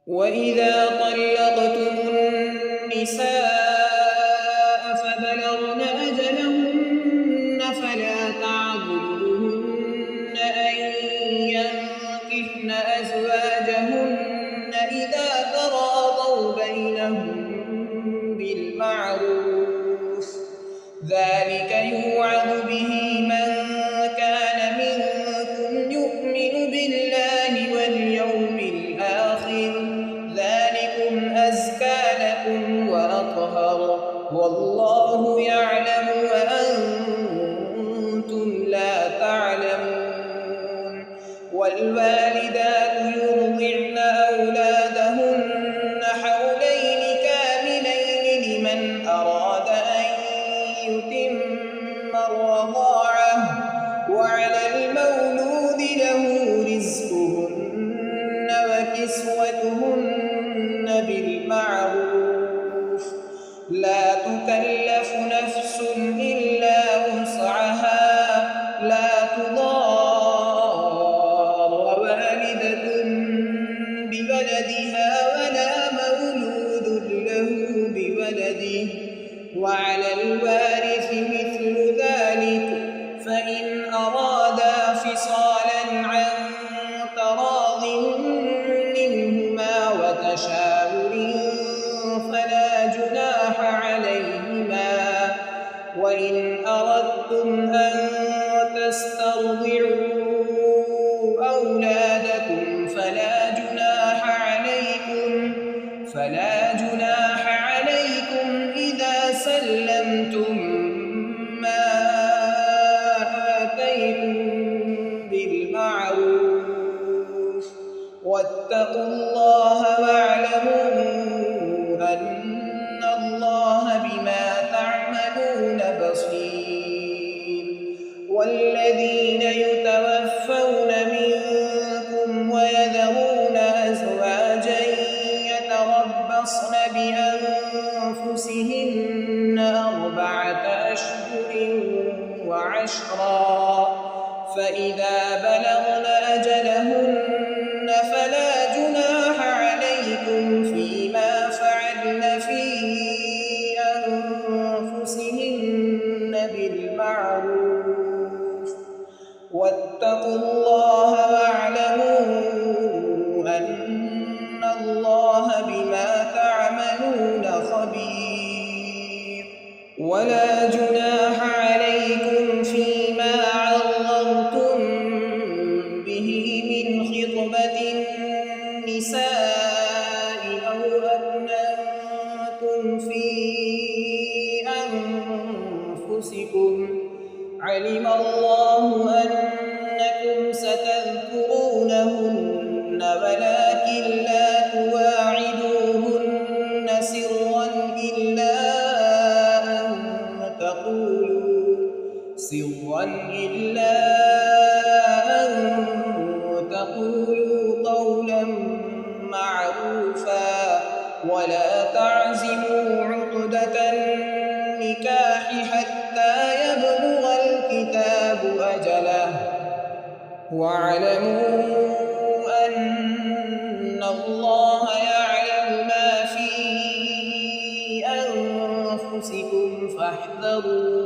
وإذا طلقتم النساء فبلغن أجلهن فلا تعضلوهن أن ينكحن أزواجهن إذا تراضوا بينهم بالمعروف ذلك يوعظ به من كان منكم يؤمن بالله واليوم الآخر ذلكم أزكى لكم وأطهر والله يعلم وأنتم لا تعلمون والوالدات يرضعن أولادهن حولين كاملين لمن أراد أن يتم الرضاعة وعلى المولود له رزقهن وكسوتهن بالمعروف لا تكلف نفس إلا وسعها لا تضار والدة بولدها ولا مولود له بولده وعلى الوارث مثل ذلك فإن أرادا فصالا عن تراض منهما وتشاور فلا جناح عليهما وإن أردتم أن تسترضعوا أولادكم فلا جناح عليكم إذا سلمتم ما آتيتم بالمعروف واتقوا الله واعلموا أن الله بما تعملون بصير والذين يتوفون منكم ويذرون أزواجا يتربصن بأنفسهن 4 أشهر وعشرا فإذا بلغن أجلهن فلا جناح عليكم فيما فعلن في أنفسهن بالمعروف واتقوا الله واعلموا أن الله بما تعملون خبير ولا جناح عليكم فيما عرضتم به من خطبة النساء أو أكننتم في أنفسكم علم الله أنكم ستذكرونهن ولكن لا تواعدوهن سرا إلا أن تقولوا قولا معروفا ولا تعزموا عقدة النكاح حتى يبلغ الكتاب أجله واعلموا أن الله يعلم ما في أنفسكم فاحذروه